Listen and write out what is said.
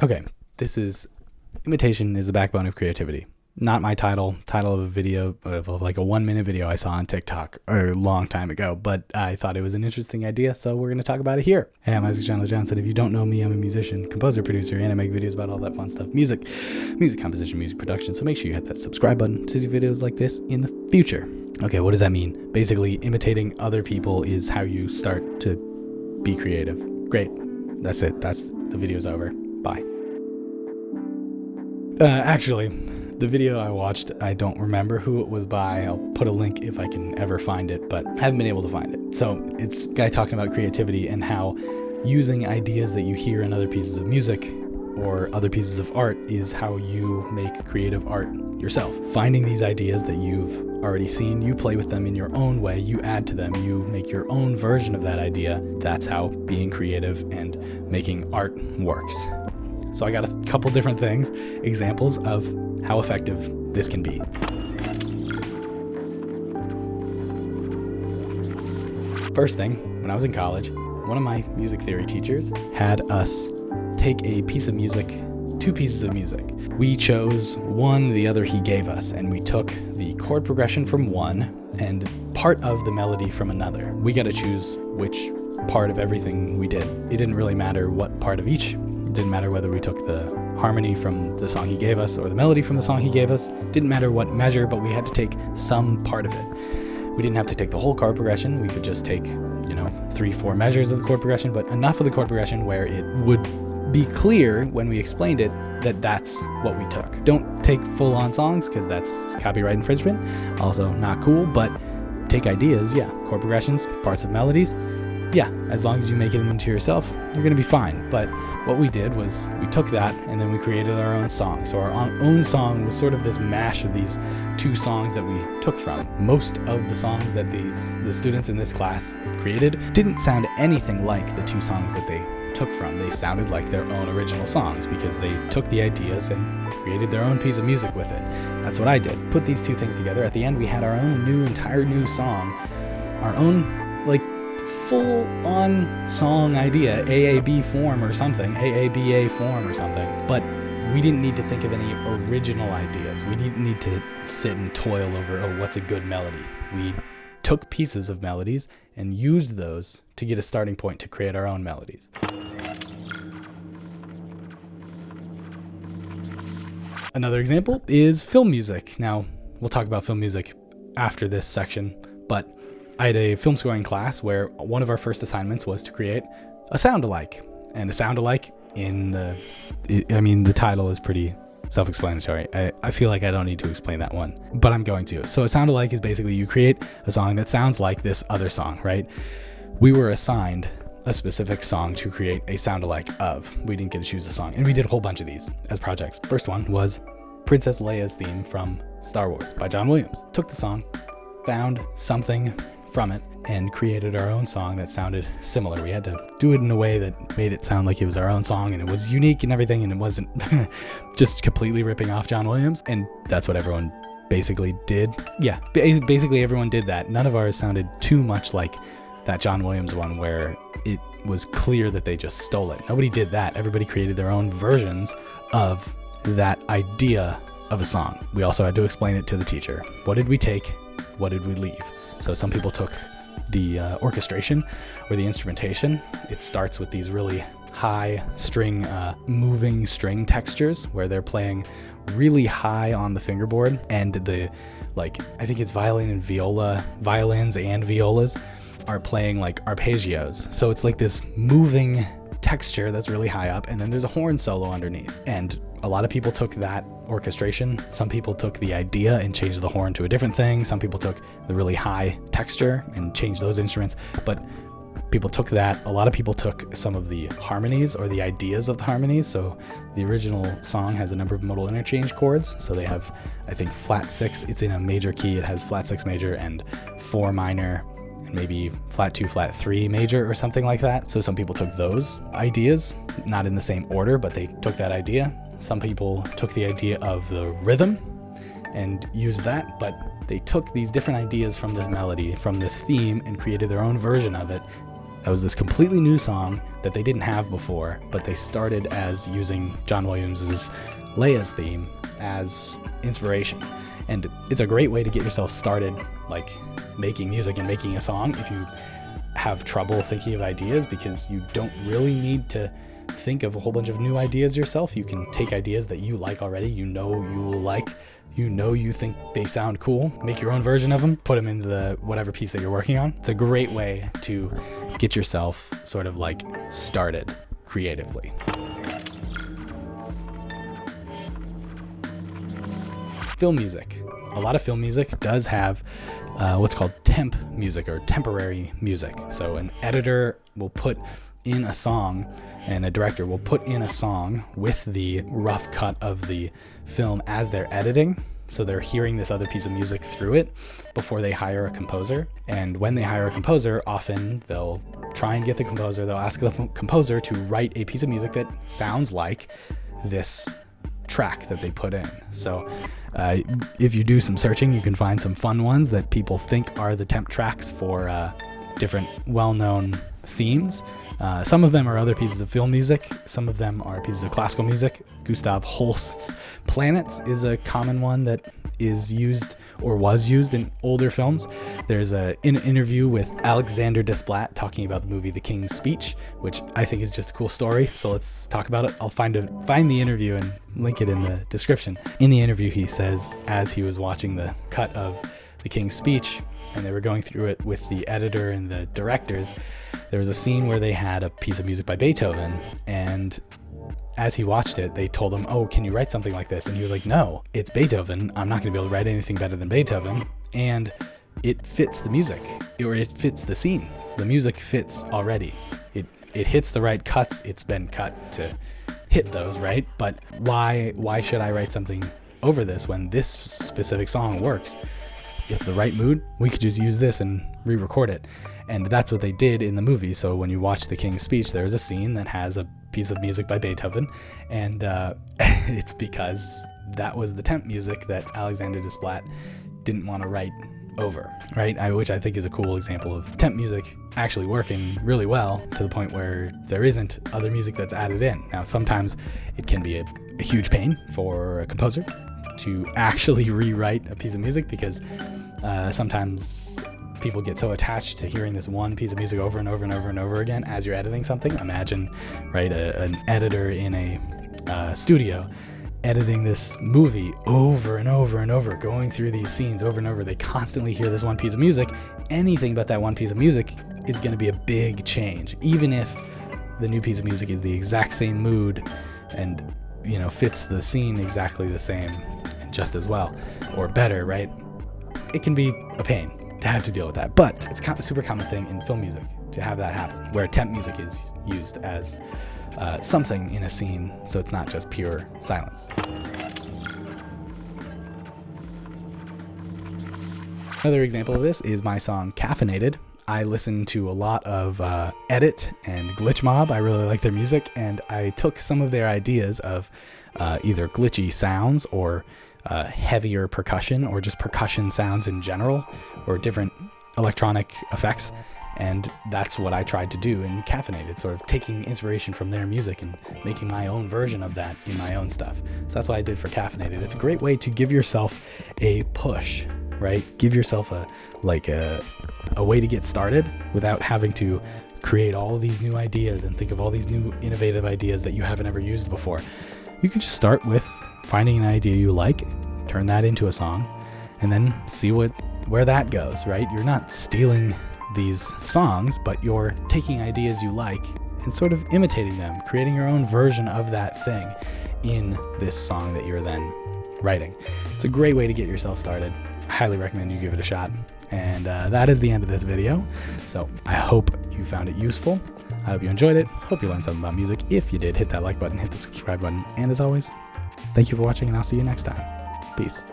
Okay, this is Imitation is the backbone of creativity. Not my title of a video, of like a 1-minute video I saw on TikTok a long time ago, but I thought it was an interesting idea, so we're going to talk about it here. Hey, I'm Isaac Schanno Johnson. If you don't know me, I'm a musician, composer, producer, and I make videos about all that fun stuff. Music composition, music production, so make sure you hit that subscribe button to see videos like this in the future. Okay, what does that mean? Basically, imitating other people is how you start to be creative. Great. That's it. The video's over. Bye. Actually, the video I watched, I don't remember who it was by. I'll put a link if I can ever find it, but haven't been able to find it. So it's a guy talking about creativity and how using ideas that you hear in other pieces of music or other pieces of art is how you make creative art yourself. Finding these ideas that you've already seen, you play with them in your own way, you add to them, you make your own version of that idea. That's how being creative and making art works. So I got a couple different things, examples of how effective this can be. First thing, when I was in college, one of my music theory teachers had us take a piece of music, 2 pieces of music. We chose one, the other he gave us, and we took the chord progression from one and part of the melody from another. We got to choose which part of everything we did. It didn't really matter what part of each. It didn't matter whether we took the harmony from the song he gave us or the melody from the song he gave us. Didn't matter what measure, but we had to take some part of it. We didn't have to take the whole chord progression. We could just take, 3-4 measures of the chord progression, but enough of the chord progression where it would be clear when we explained it that that's what we took. Don't take full-on songs because that's copyright infringement. Also not cool, but take ideas, chord progressions, parts of melodies. As long as you make it into yourself, you're going to be fine. But what we did was we took that and then we created our own song. So our own song was sort of this mash of these 2 songs that we took from. Most of the songs that the students in this class created didn't sound anything like the 2 songs that they took from. They sounded like their own original songs because they took the ideas and created their own piece of music with it. That's what I did. Put these 2 things together. At the end, we had our own entire new song, our own full-on song idea, AAB form or something, AABA form or something. But we didn't need to think of any original ideas. We didn't need to sit and toil over, what's a good melody. We took pieces of melodies and used those to get a starting point to create our own melodies. Another example is film music. Now, we'll talk about film music after this section, but I had a film scoring class where one of our first assignments was to create a sound-alike. And a sound-alike the title is pretty self-explanatory. I feel like I don't need to explain that one, but I'm going to. So a sound-alike is basically you create a song that sounds like this other song, right? We were assigned a specific song to create a sound-alike of. We didn't get to choose a song, and we did a whole bunch of these as projects. First one was Princess Leia's theme from Star Wars by John Williams. Took the song, found something from it, and created our own song that sounded similar. We had to do it in a way that made it sound like it was our own song, and it was unique and everything, and it wasn't just completely ripping off John Williams. And that's what everyone basically did. Basically everyone did that. None of ours sounded too much like that John Williams one where it was clear that they just stole it. Nobody did that. Everybody created their own versions of that idea of a song. We also had to explain it to the teacher. What did we take? What did we leave? So some people took the orchestration or the instrumentation. It starts with these really high string, moving string textures where they're playing really high on the fingerboard, and I think it's violins and violas are playing like arpeggios. So it's like this moving texture that's really high up, and then there's a horn solo underneath. And a lot of people took that orchestration. Some people took the idea and changed the horn to a different thing. Some people took the really high texture and changed those instruments. But people took that. A lot of people took some of the harmonies or the ideas of the harmonies. So the original song has a number of modal interchange chords. So they have, I think, flat 6. It's in a major key. It has flat 6 major and 4 minor, and maybe flat 2, flat 3 major or something like that. So some people took those ideas, not in the same order, but they took that idea. Some people took the idea of the rhythm and used that, but they took these different ideas from this melody, from this theme, and created their own version of it That was this completely new song that they didn't have before, but they started as using John Williams' Leia's theme as inspiration. And it's a great way to get yourself started, like making music and making a song if you have trouble thinking of ideas, because you don't really need to think of a whole bunch of new ideas yourself. You can take ideas that you like already, you will like, you think they sound cool, make your own version of them, put them into the whatever piece that you're working on. It's a great way to get yourself sort of like started creatively. Film music. A lot of film music does have what's called temp music or temporary music. So an editor will put in a song and a director will put in a song with the rough cut of the film as they're editing. So they're hearing this other piece of music through it before they hire a composer. And when they hire a composer, often they'll try and get the composer, they'll ask the composer to write a piece of music that sounds like this track that they put in. So if you do some searching, you can find some fun ones that people think are the temp tracks for different well-known themes. Some of them are other pieces of film music. Some of them are pieces of classical music. Gustav Holst's Planets is a common one that is used or was used in older films. There's an interview with Alexander Desplat talking about the movie The King's Speech, which I think is just a cool story. So let's talk about it. I'll find the interview and link it in the description. In the interview, he says, as he was watching the cut of The King's Speech, and they were going through it with the editor and the directors, there was a scene where they had a piece of music by Beethoven, and as he watched it, they told him, "Oh, can you write something like this?" And he was like, "No, it's Beethoven. I'm not going to be able to write anything better than Beethoven." And it fits the music, or it fits the scene. The music fits already. It hits the right cuts. It's been cut to hit those, right? But why should I write something over this when this specific song works? It's the right mood. We could just use this and re-record it. And that's what they did in the movie. So when you watch The King's Speech, there's a scene that has a piece of music by Beethoven, and it's because that was the temp music that Alexander Desplat didn't want to write over, right? Which I think is a cool example of temp music actually working really well to the point where there isn't other music that's added in. Now, sometimes it can be a huge pain for a composer to actually rewrite a piece of music, because sometimes people get so attached to hearing this one piece of music over and over and over and over again as you're editing something. Imagine, right, an editor in a studio editing this movie over and over and over, going through these scenes over and over. They constantly hear this one piece of music. Anything but that one piece of music is going to be a big change, even if the new piece of music is the exact same mood and, you know, fits the scene exactly the same and just as well or better, right? It can be a pain to have to deal with that, but it's a super common thing in film music to have that happen, where temp music is used as something in a scene, so it's not just pure silence. Another example of this is my song Caffeinated. I listen to a lot of Edit and Glitch Mob. I really like their music, and I took some of their ideas of either glitchy sounds or heavier percussion, or just percussion sounds in general, or different electronic effects, and that's what I tried to do in Caffeinated, sort of taking inspiration from their music and making my own version of that in my own stuff. So that's what I did for Caffeinated. It's a great way to give yourself a push, right? Give yourself a way to get started without having to create all of these new ideas and think of all these new innovative ideas that you haven't ever used before. You can just start with finding an idea you like, turn that into a song, and then see where that goes, right? You're not stealing these songs, but you're taking ideas you like and sort of imitating them, creating your own version of that thing in this song that you're then writing. It's a great way to get yourself started. I highly recommend you give it a shot. And that is the end of this video. So I hope you found it useful. I hope you enjoyed it. Hope you learned something about music. If you did, hit that like button, hit the subscribe button. And as always, thank you for watching, and I'll see you next time. Peace.